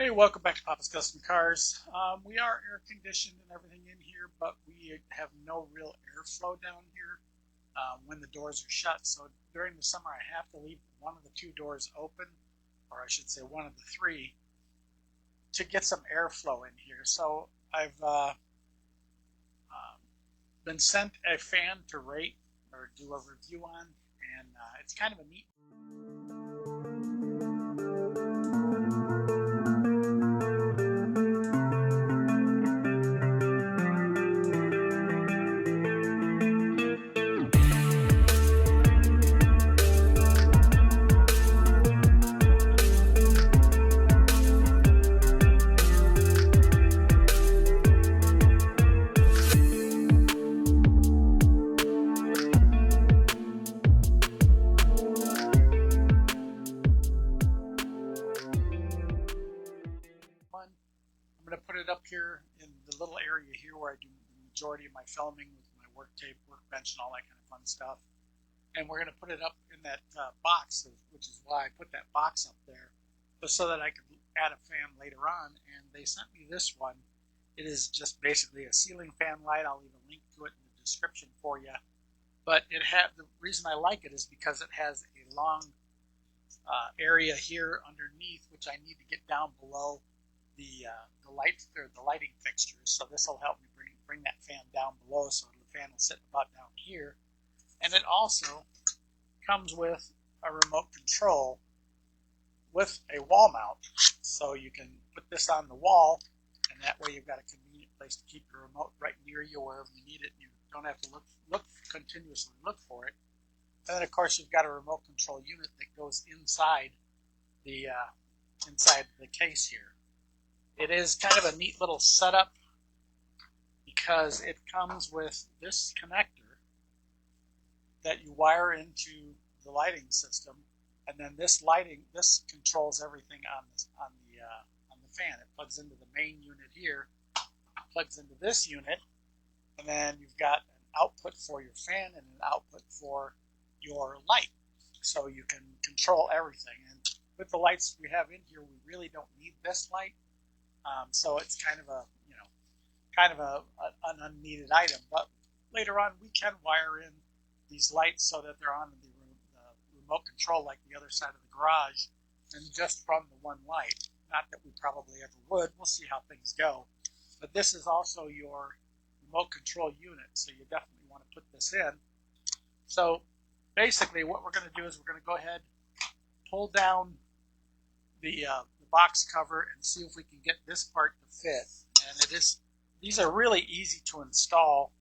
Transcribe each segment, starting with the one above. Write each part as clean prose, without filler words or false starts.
Hey, welcome back to Papa's Custom Cars. We are air conditioned and everything in here, but we have no real airflow down here when the doors are shut. So during the summer, I have to leave one of the two doors open, or I should say one of the three, to get some airflow in here. So I've been sent a fan to rate or do a review on, and it's kind of a neat. I'm going to put it up here in the little area here where I do the majority of my filming with my work tape, workbench, and all that kind of fun stuff. And we're going to put it up in that box, which is why I put that box up there, so that I could add a fan later on. And they sent me this one. It is just basically a ceiling fan light. I'll leave a link to it in the description for you. But the reason I like it is because it has a long area here underneath, which I need to get down below the lighting fixtures. So this will help me bring that fan down below, so the fan will sit about down here. And it also comes with a remote control with a wall mount, so you can put this on the wall, and that way you've got a convenient place to keep your remote right near you wherever you need it. You don't have to continuously look for it. And then of course you've got a remote control unit that goes inside the case here. It is kind of a neat little setup because it comes with this connector that you wire into the lighting system, and then this controls everything on the fan. It plugs into the main unit here, plugs into this unit, and then you've got an output for your fan and an output for your light, so you can control everything. And with the lights we have in here, we really don't need this light. So it's kind of an unneeded item. But later on, we can wire in these lights so that they're on the remote control like the other side of the garage, and just run the one light. Not that we probably ever would. We'll see how things go. But this is also your remote control unit, so you definitely want to put this in. So basically, what we're going to do is we're going to go ahead, pull down the box cover, and see if we can get this part to fit. And these are really easy to install.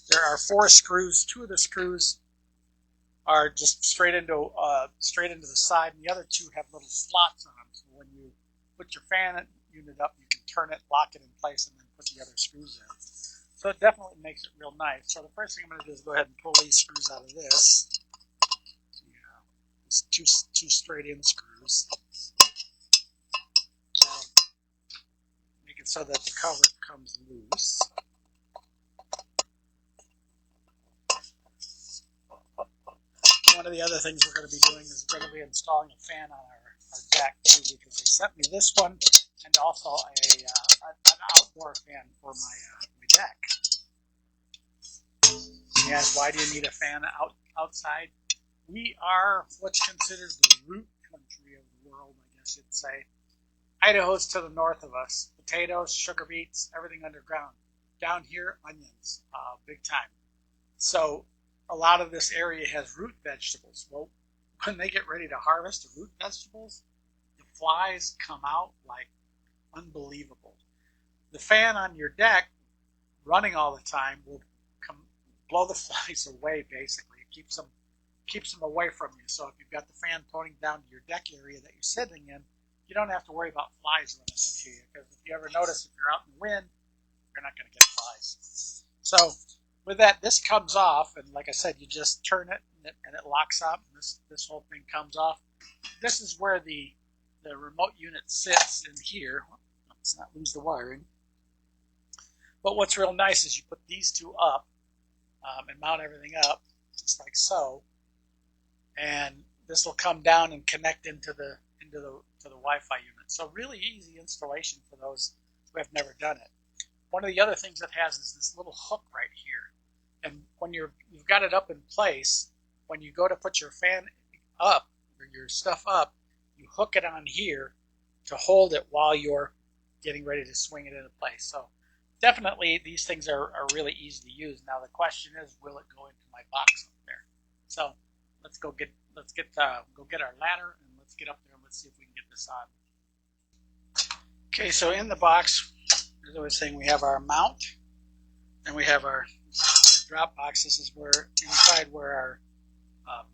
There are 4 screws. 2 of the screws are just straight into the side, and the other 2 have little slots on them. So when you put your fan unit up, you can turn it, lock it in place, and then put the other screws in. So it definitely makes it real nice. So the first thing I'm going to do is go ahead and pull these screws out of this. Just two straight-in screws. Make it so that the cover comes loose. One of the other things we're going to be doing is we're going to be installing a fan on our deck too, because they sent me this one and also an outdoor fan for my deck. Yes, why do you need a fan outside? We are what's considered the root country of the world, I guess you'd say. Idaho's to the north of us. Potatoes, sugar beets, everything underground. Down here, onions, big time. So a lot of this area has root vegetables. Well, when they get ready to harvest the root vegetables, the flies come out like unbelievable. The fan on your deck, running all the time, will blow the flies away, basically. It keeps them away from you. So if you've got the fan pointing down to your deck area that you're sitting in, you don't have to worry about flies running into you, because if you ever notice, if you're out in the wind, you're not going to get flies. So with that, this comes off, and like I said, you just turn it and it locks up, and this whole thing comes off. This is where the remote unit sits in here. Let's not lose the wiring. But what's real nice is you put these 2 up and mount everything up just like so, and this will come down and connect into the Wi-Fi unit. it. So really easy installation for those who have never done it. One of the other things it has is this little hook right here. And when you've got it up in place, when you go to put your fan up or your stuff up, you hook it on here to hold it while you're getting ready to swing it into place. So definitely these things are really easy to use. Now the question is, will it go into my box up there? So let's go get our ladder and let's get up there and let's see if we can get this on. Okay, so in the box, as I was saying, we have our mount and we have our drop box. This is where inside where our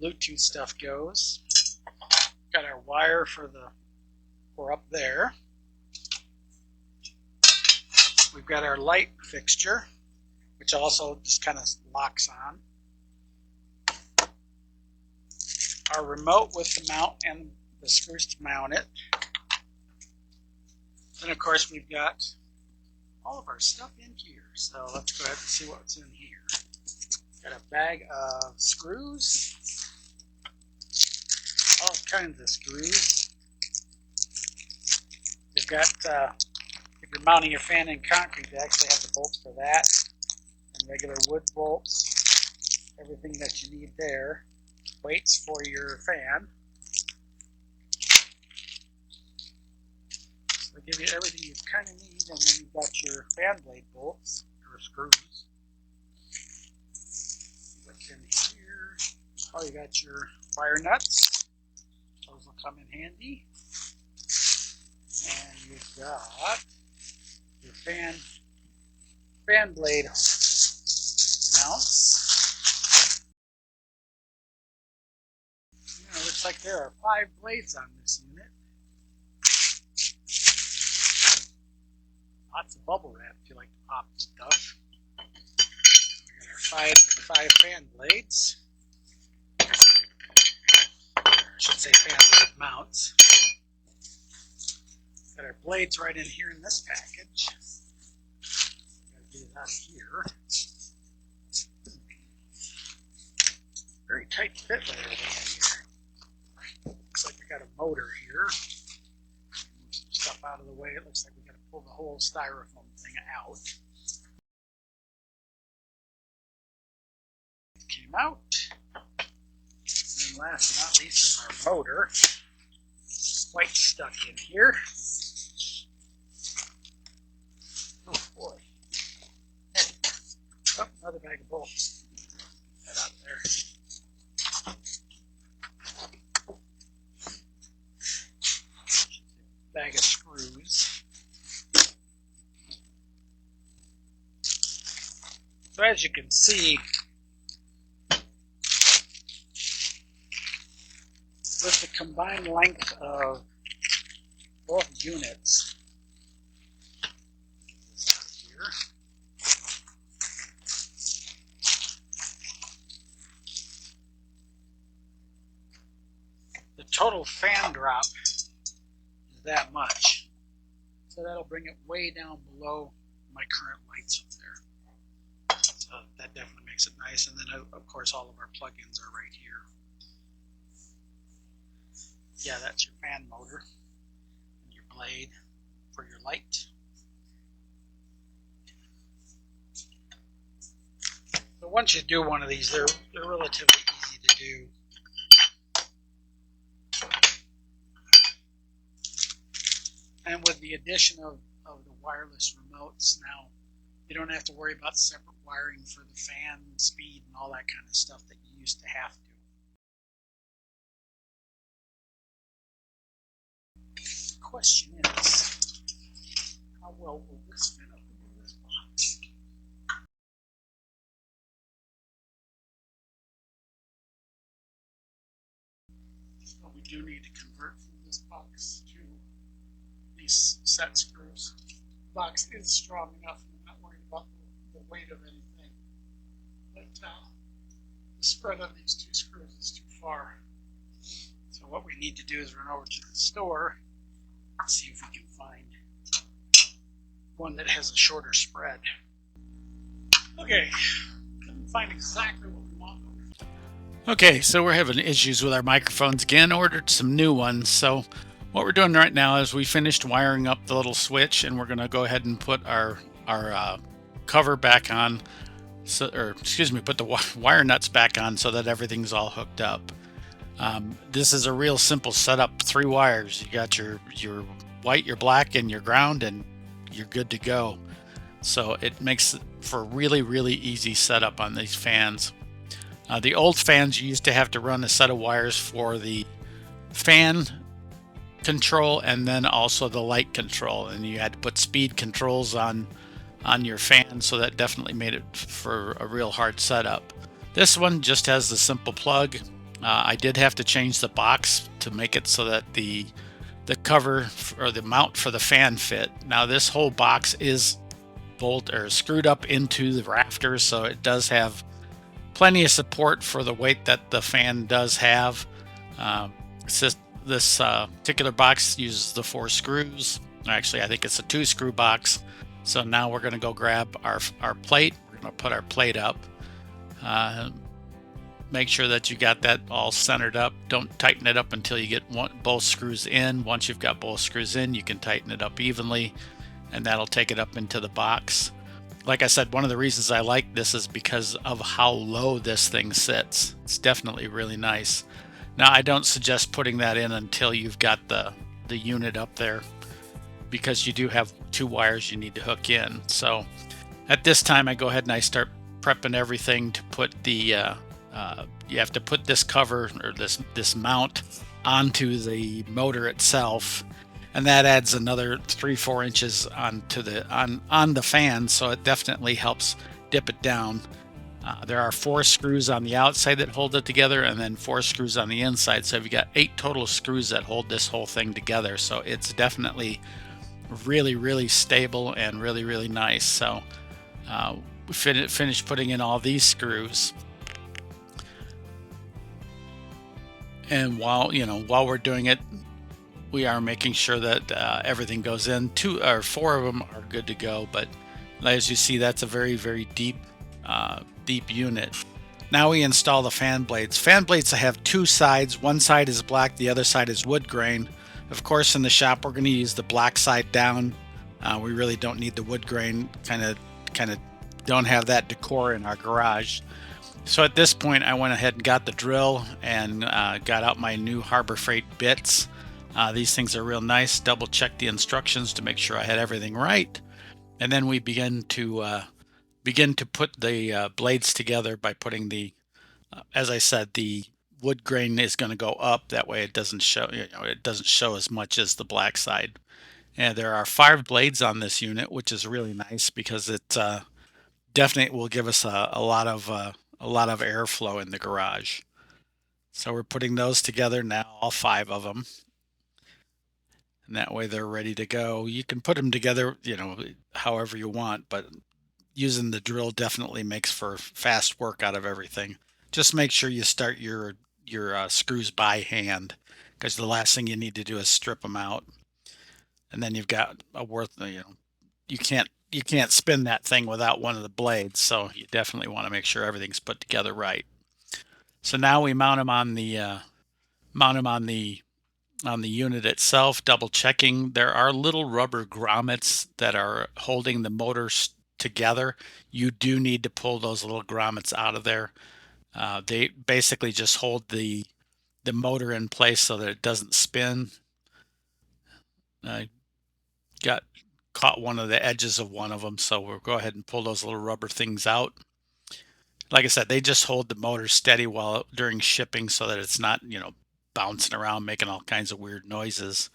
Bluetooth stuff goes. Got our wire for up there. We've got our light fixture, which also just kind of locks on. Our remote with the mount and the screws to mount it. And of course we've got all of our stuff in here. So let's go ahead and see what's in here. Got a bag of screws, all kinds of screws. We've got, if you're mounting your fan in concrete, they actually have the bolts for that, and regular wood bolts, everything that you need there. Weights for your fan. So they give you everything you kind of need, and then you've got your fan blade bolts, or screws. What's in here? Oh, you got your wire nuts. Those will come in handy. And you've got your fan blade mounts. Looks like there are 5 blades on this unit. Lots of bubble wrap if you like to pop stuff. We got our five fan blades. I should say fan blade mounts. Got our blades right in here in this package. Gotta get it out of here. Very tight fit with everything in here. Looks like we got a motor here. Move some stuff out of the way. It looks like we got to pull the whole styrofoam thing out. It came out. And last but not least is our motor. Quite stuck in here. Oh boy. Oh, another bag of bolts. Get that out of there. Bag of screws. So as you can see, with the combined length of both units, get this out of here. The total fan drop that much, so that'll bring it way down below my current lights up there. So that definitely makes it nice. And then of course all of our plugins are right here. Yeah, that's your fan motor and your blade for your light. So once you do one of these, they're relatively easy to do. And with the addition of the wireless remotes now, you don't have to worry about separate wiring for the fan speed and all that kind of stuff that you used to have to. The question is, how well will this fit up into this box? But we do need to convert from this box to these set screws. The box is strong enough, and I'm not worried about the weight of anything. But the spread of these 2 screws is too far. So what we need to do is run over to the store and see if we can find one that has a shorter spread. Okay, couldn't find exactly what we want. Okay, so we're having issues with our microphones again. Ordered some new ones, so What we're doing right now is we finished wiring up the little switch, and we're going to go ahead and put our cover back on, so, or excuse me, put the wire nuts back on so that everything's all hooked up. This is a real simple setup. 3 wires. You got your white, your black, and your ground, and you're good to go. So it makes for a really, really easy setup on these fans. The old fans, you used to have to run a set of wires for the fan control and then also the light control, and you had to put speed controls on your fan, so that definitely made it for a real hard setup. This one just has the simple plug. I did have to change the box to make it so that the cover or the mount for the fan fit. Now this whole box is screwed up into the rafters, so it does have plenty of support for the weight that the fan does have. This particular box uses the 4 screws. Actually, I think it's a 2 screw box. So now we're going to go grab our plate. We're going to put our plate up. Make sure that you got that all centered up. Don't tighten it up until you get both screws in. Once you've got both screws in, you can tighten it up evenly, and that'll take it up into the box. Like I said, one of the reasons I like this is because of how low this thing sits. It's definitely really nice. Now, I don't suggest putting that in until you've got the unit up there, because you do have 2 wires you need to hook in. So at this time, I go ahead and I start prepping everything to put the you have to put this cover or this mount onto the motor itself, and that adds another 3-4 inches onto on the fan, so it definitely helps dip it down. There are 4 screws on the outside that hold it together, and then 4 screws on the inside, so you've got 8 total screws that hold this whole thing together. So it's definitely really, really stable and really, really nice. So we finished putting in all these screws, and while we're doing it, we are making sure that everything goes in. 2 or 4 of them are good to go, but as you see, that's a very, very deep unit. Now we install the fan blades. Fan blades have 2 sides. One side is black, the other side is wood grain. Of course, in the shop, we're going to use the black side down. We really don't need the wood grain. Kind of don't have that decor in our garage. So at this point, I went ahead and got the drill and got out my new Harbor Freight bits. These things are real nice. Double check the instructions to make sure I had everything right, and then we begin to put the blades together by putting as I said, the wood grain is going to go up. That way it doesn't show, it doesn't show as much as the black side. And there are 5 blades on this unit, which is really nice because it definitely will give us a lot of airflow in the garage. So we're putting those together now, all 5 of them. And that way they're ready to go. You can put them together, however you want, but using the drill definitely makes for fast work out of everything. Just make sure you start your screws by hand, because the last thing you need to do is strip them out, and then you've got you can't spin that thing without one of the blades. So you definitely want to make sure everything's put together right. So now we mount them on the unit itself, double checking. There are little rubber grommets that are holding the motors together. You do need to pull those little grommets out of there. They basically just hold the motor in place so that it doesn't spin. I caught one of the edges of one of them, so we'll go ahead and pull those little rubber things out. Like I said, they just hold the motor steady during shipping, so that it's not bouncing around making all kinds of weird noises.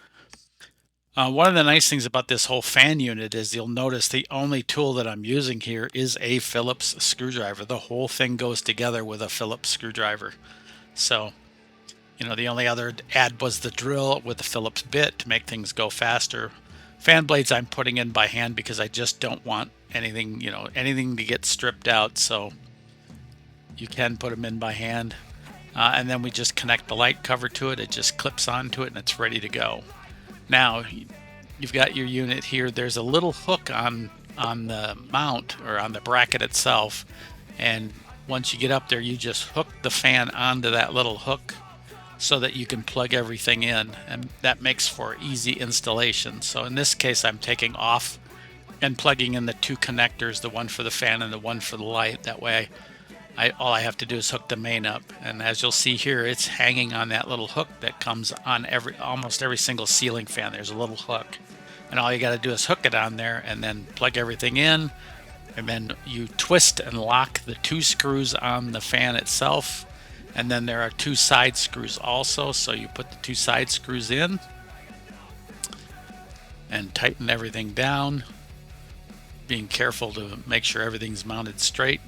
One of the nice things about this whole fan unit is you'll notice the only tool that I'm using here is a Phillips screwdriver. The whole thing goes together with a Phillips screwdriver. So, the only other add was the drill with the Phillips bit to make things go faster. Fan blades I'm putting in by hand because I just don't want anything to get stripped out. So you can put them in by hand. And then we just connect the light cover to it. It just clips onto it and it's ready to go. Now you've got your unit here. There's a little hook on the mount or on the bracket itself, and once you get up there, you just hook the fan onto that little hook so that you can plug everything in, and that makes for easy installation. So in this case, I'm taking off and plugging in the two connectors, the one for the fan and the one for the light. That way all I have to do is hook the main up, and as you'll see here, it's hanging on that little hook that comes on almost every single ceiling fan. There's a little hook, and all you got to do is hook it on there and then plug everything in, and then you twist and lock the two screws on the fan itself, and then there are two side screws also, so you put the two side screws in and tighten everything down, being careful to make sure everything's mounted straight.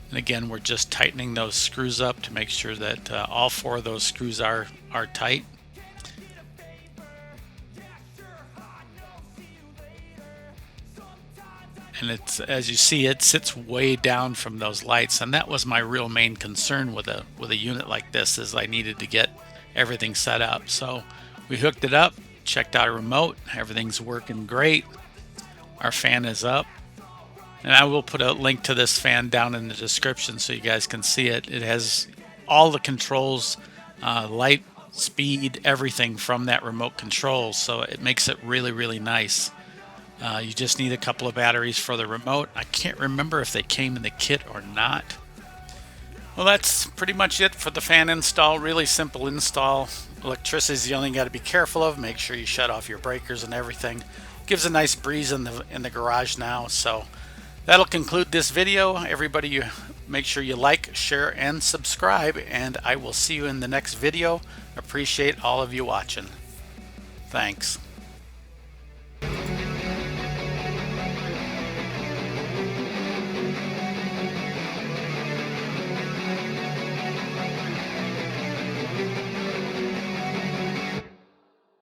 And again, we're just tightening those screws up to make sure that all four of those screws are tight. And it's, as you see, it sits way down from those lights, and that was my real main concern with a unit like this, is I needed to get everything set up. So we hooked it up, checked out a remote, everything's working great. Our fan is up, and I will put a link to this fan down in the description so you guys can see it. It has all the controls, light, speed, everything from that remote control, so it makes it really, really nice. You just need a couple of batteries for the remote. I can't remember if they came in the kit or not. Well, that's pretty much it for the fan install. Really simple install. Electricity is the only thing you got to be careful of. Make sure you shut off your breakers and everything. Gives a nice breeze in the garage now. So that'll conclude this video. Everybody, you make sure you like, share, and subscribe, and I will see you in the next video. Appreciate all of you watching. Thanks.